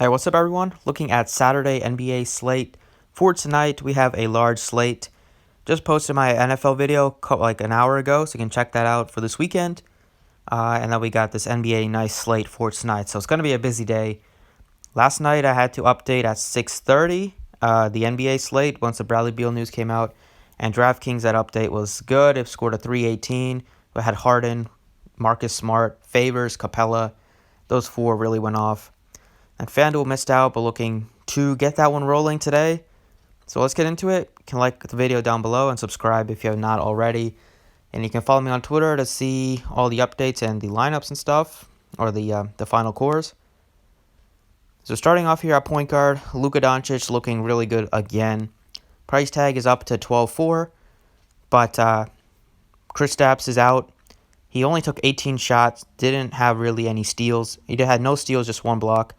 Hey, what's up, everyone? Looking at Saturday NBA slate. For tonight, we have a large slate. Just posted my NFL video like an hour ago, so you can check that out for this weekend. And then we got this NBA nice slate for tonight, so it's going to be a busy day. Last night, I had to update at 6:30 the NBA slate once the Bradley Beal news came out. And Draftkings, that update was good. It scored a 318. We had Harden, Marcus Smart, Favors, Capella. Those four really went off. And Fanduel missed out, but looking to get that one rolling today. So let's get into it. You can like the video down below and subscribe if you have not already. And you can follow me on Twitter to see all the updates and the lineups and stuff, or the final cores. So starting off here at point guard, Luka Doncic looking really good again. Price tag is up to 12.4, but Kristaps is out. He only took 18 shots, didn't have really any steals. He had no steals, just one block.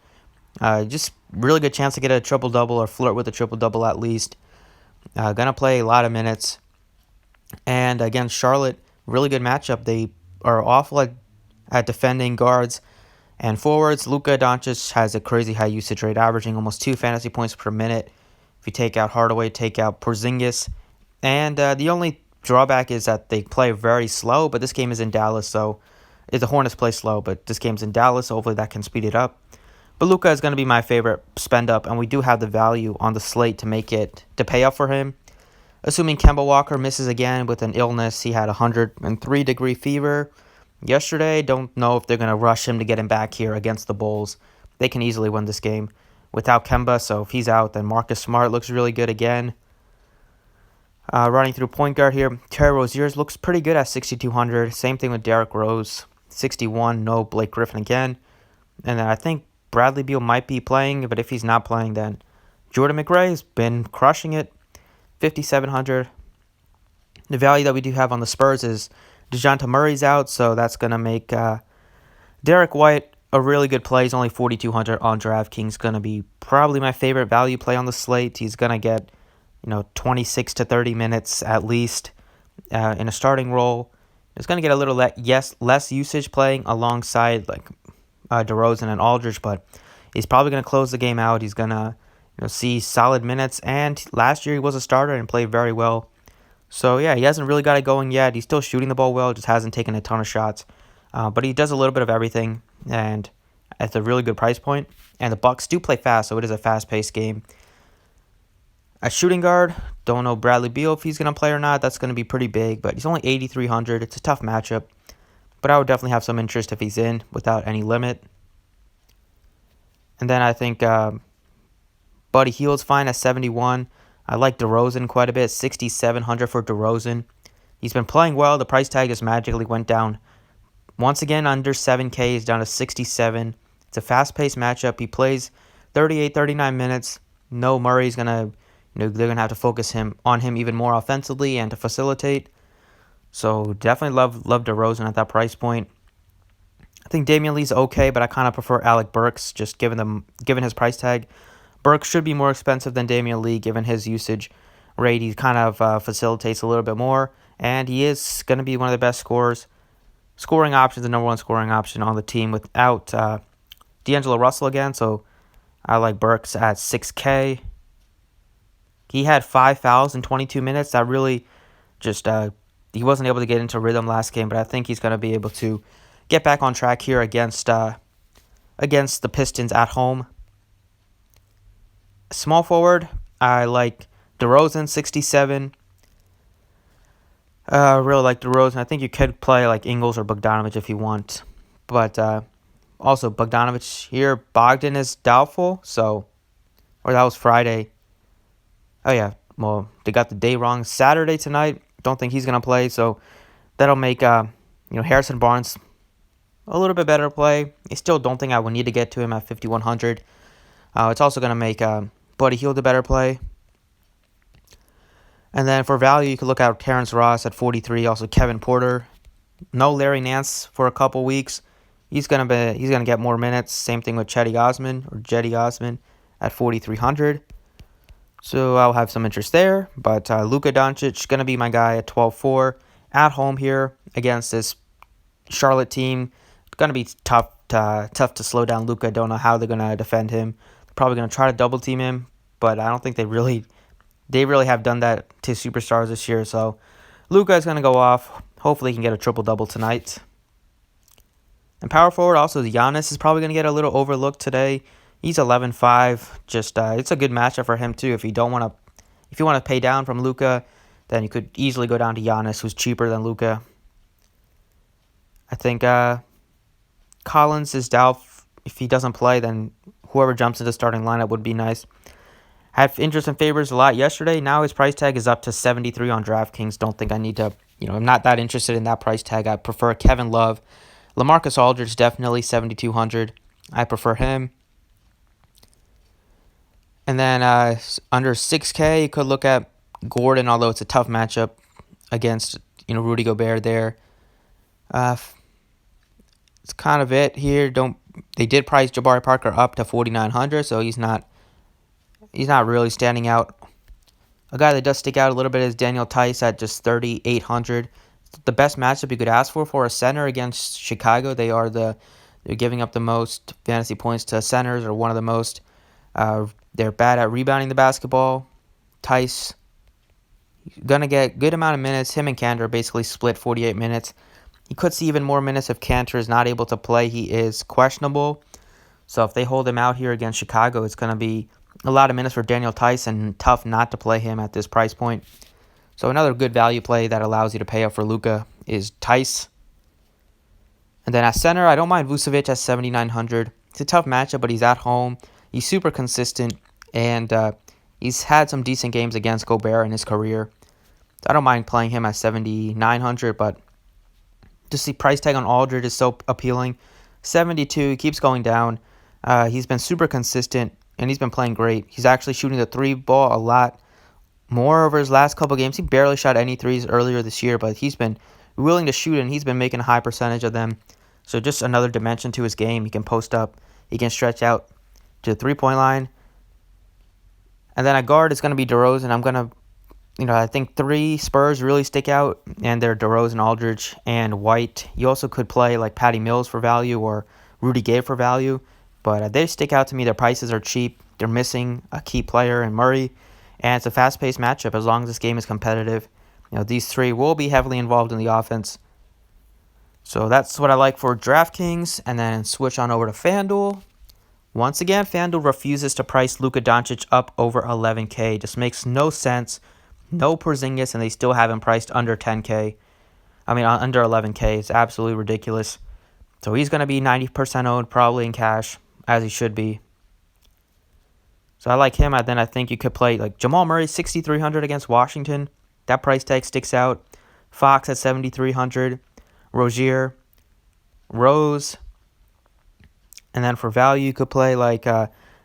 Just really good chance to get a triple-double or flirt with a triple-double at least. Gonna play a lot of minutes. And against Charlotte, really good matchup. They are awful at defending guards and forwards. Luka Doncic has a crazy high usage rate, averaging almost 2 fantasy points per minute. If you take out Hardaway, take out Porzingis. And the only drawback is that they play very slow, but this game is in Dallas, so the Hornets play slow, but this game's in Dallas, so hopefully that can speed it up. But Luka is going to be my favorite spend up, and we do have the value on the slate to pay up for him. Assuming Kemba Walker misses again with an illness, he had 103-degree fever yesterday. Don't know if they're going to rush him to get him back here against the Bulls. They can easily win this game without Kemba, so if he's out, then Marcus Smart looks really good again. Running through point guard here, Terry Rozier looks pretty good at 6,200. Same thing with Derrick Rose, 61. No Blake Griffin again. And then I think Bradley Beal might be playing, but if he's not playing, then Jordan McRae has been crushing it, 5,700. The value that we do have on the Spurs is DeJounte Murray's out, so that's going to make Derek White a really good play. He's only 4,200 on DraftKings. Going to be probably my favorite value play on the slate. He's going to get 26 to 30 minutes at least in a starting role. He's going to get a little less usage playing alongside DeRozan and Aldridge, but he's probably going to close the game out. He's going to see solid minutes, and last year he was a starter and played very well. So yeah, he hasn't really got it going yet. He's still shooting the ball well, just hasn't taken a ton of shots. But he does a little bit of everything, and at a really good price point. And the Bucks do play fast, so it is a fast-paced game. At shooting guard, don't know Bradley Beal if he's going to play or not. That's going to be pretty big, but he's only 8,300. It's a tough matchup. But I would definitely have some interest if he's in without any limit. And then I think Buddy Hield's fine at 71. I like DeRozan quite a bit, 6,700 for DeRozan. He's been playing well. The price tag just magically went down. Once again, under 7K. He's down to 67. It's a fast-paced matchup. He plays 38, 39 minutes. No, Murray's going to, they're going to have to focus on him even more offensively and to facilitate. So definitely love DeRozan at that price point. I think Damian Lee's okay, but I kind of prefer Alec Burks just given his price tag. Burks should be more expensive than Damian Lee given his usage rate. He kind of facilitates a little bit more, and he is going to be one of the best scoring options, the number one scoring option on the team without D'Angelo Russell again. So I like Burks at 6K. He had 5 fouls in 22 minutes. That really just he wasn't able to get into rhythm last game, but I think he's going to be able to get back on track here against the Pistons at home. Small forward, I like DeRozan, 67. Really like DeRozan. I think you could play like Ingles or Bogdanovich if you want. But also Bogdanovich here, Bogdan is doubtful, or that was Friday. Oh yeah, well, they got the day wrong. Saturday tonight, don't think he's going to play, so that'll make Harrison Barnes a little bit better play. I still don't think I would need to get to him at 5,100. It's also going to make Buddy Hield a better play. And then for value, you could look at Terrence Ross at 43. Also Kevin Porter. No Larry Nance for a couple weeks. He's gonna get more minutes. Same thing with Cedi Osman at 4,300. So I'll have some interest there. But Luka Doncic gonna be my guy at 12.4 at home here against this Charlotte team. It's gonna be tough tough to slow down Luka. Don't know how they're gonna defend him. They're probably gonna try to double team him, but I don't think they really have done that to superstars this year. So Luka is gonna go off. Hopefully, he can get a triple double tonight. And power forward also, Giannis is probably gonna get a little overlooked today. He's 11-5. Just it's a good matchup for him too. If you want to pay down from Luka, then you could easily go down to Giannis, who's cheaper than Luka. I think Collins is doubtful. If he doesn't play, then whoever jumps into the starting lineup would be nice. Had interest in favors a lot yesterday. Now his price tag is up to 73 on Draftkings. Don't think I need to, I'm not that interested in that price tag. I prefer Kevin Love. LaMarcus Aldridge, definitely 7,200. I prefer him. And then under 6K, you could look at Gordon, although it's a tough matchup against, Rudy Gobert there. It's kind of it here. They did price Jabari Parker up to 4,900, so he's not really standing out. A guy that does stick out a little bit is Daniel Tice at just 3,800. The best matchup you could ask for a center against Chicago. They're giving up the most fantasy points to centers, or one of the most. They're bad at rebounding the basketball. Tice gonna get good amount of minutes. Him and Kanter basically split 48 minutes. You could see even more minutes if Kanter is not able to play. He is questionable. So if they hold him out here against Chicago, it's going to be a lot of minutes for Daniel Tice, and tough not to play him at this price point. So another good value play that allows you to pay up for Luka is Tice. And then at center, I don't mind Vucevic at 7,900. It's a tough matchup, but he's at home. He's super consistent, and he's had some decent games against Gobert in his career. So I don't mind playing him at 7,900, but just the price tag on Aldridge is so appealing. 72, he keeps going down. He's been super consistent, and he's been playing great. He's actually shooting the three ball a lot more over his last couple games. He barely shot any threes earlier this year, but he's been willing to shoot, and he's been making a high percentage of them. So just another dimension to his game. He can post up. He can stretch out to the three-point line. And then at guard, it's going to be DeRozan. I'm going to I think 3 Spurs really stick out, and they're DeRozan, Aldridge, and White. You also could play like Patty Mills for value or Rudy Gay for value, but they stick out to me. Their prices are cheap. They're missing a key player in Murray, and it's a fast-paced matchup as long as this game is competitive. These 3 will be heavily involved in the offense. So that's what I like for DraftKings, and then switch on over to Fanduel. Once again, Fanduel refuses to price Luka Doncic up over 11K. Just makes no sense. No Porzingis, and they still have him priced under 10K. Under 11K. It's absolutely ridiculous. So he's going to be 90% owned, probably in cash, as he should be. So I like him. And then I think you could play like Jamal Murray, 6,300 against Washington. That price tag sticks out. Fox at 7,300. Rozier. Rose. And then for value, you could play like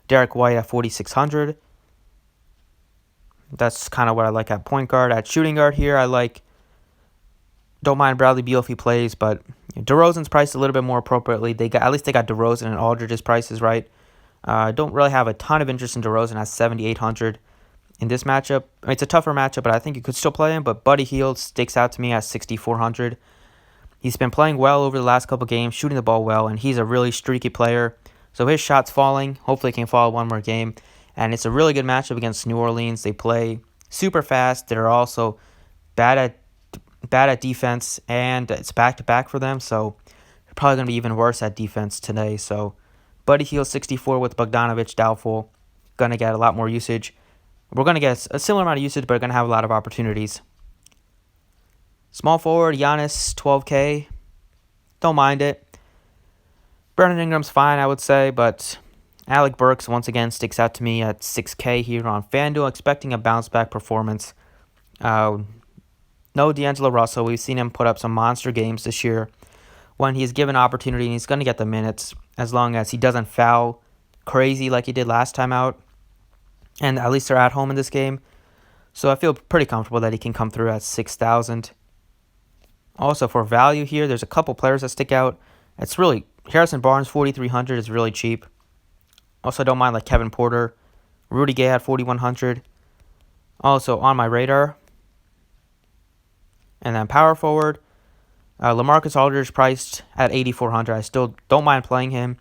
Derek White at 4,600. That's kind of what I like at point guard. At shooting guard here, don't mind Bradley Beal if he plays, but DeRozan's priced a little bit more appropriately. At least they got DeRozan and Aldridge's prices right. Don't really have a ton of interest in DeRozan at 7,800 in this matchup. It's a tougher matchup, but I think you could still play him. But Buddy Hield sticks out to me at 6,400. He's been playing well over the last couple games, shooting the ball well, and he's a really streaky player. So his shot's falling. Hopefully he can fall one more game. And it's a really good matchup against New Orleans. They play super fast. They're also bad at defense, and it's back-to-back for them. So they're probably going to be even worse at defense today. So Buddy Hield 64 with Bogdanovic doubtful. Going to get a lot more usage. We're going to get a similar amount of usage, but going to have a lot of opportunities. Small forward, Giannis, 12K. Don't mind it. Brandon Ingram's fine, I would say, but Alec Burks once again sticks out to me at 6K here on FanDuel, expecting a bounce-back performance. No D'Angelo Russell. We've seen him put up some monster games this year when he's given opportunity, and he's going to get the minutes as long as he doesn't foul crazy like he did last time out. And at least they're at home in this game. So I feel pretty comfortable that he can come through at 6,000. Also, for value here, there's a couple players that stick out. It's really Harrison Barnes, 4,300 is really cheap. Also, don't mind like Kevin Porter. Rudy Gay at 4,100. Also on my radar. And then power forward. LaMarcus Aldridge priced at 8,400. I still don't mind playing him,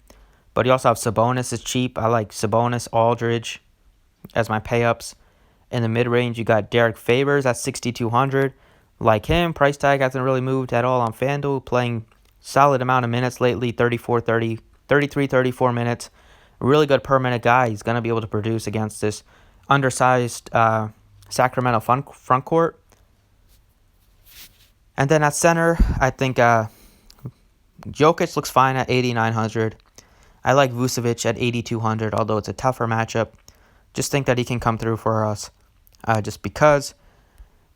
but you also have Sabonis is cheap. I like Sabonis, Aldridge as my pay-ups. In the mid-range, you got Derek Favors at 6,200. Like him, price tag hasn't really moved at all on Fanduel, playing solid amount of minutes lately, 34 minutes. A really good per minute guy. He's going to be able to produce against this undersized Sacramento front court. And then at center, I think Jokic looks fine at 8,900. I like Vucevic at 8,200, although it's a tougher matchup. Just think that he can come through for us. Just because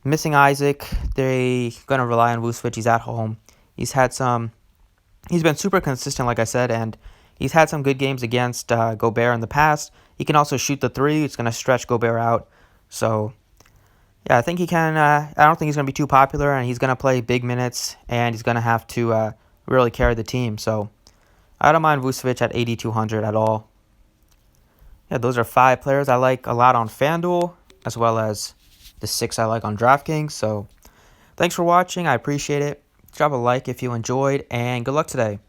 missing Isaac, they're going to rely on Vucevic. He's at home. He's been super consistent, like I said, and he's had some good games against Gobert in the past. He can also shoot the three. It's going to stretch Gobert out. So, yeah, I think he can. I don't think he's going to be too popular, and he's going to play big minutes, and he's going to have to really carry the team. So, I don't mind Vucevic at 8,200 at all. Yeah, those are 5 players I like a lot on FanDuel, as well as the 6 I like on Draftkings. So, thanks for watching. I appreciate it. Drop a like if you enjoyed, and good luck today.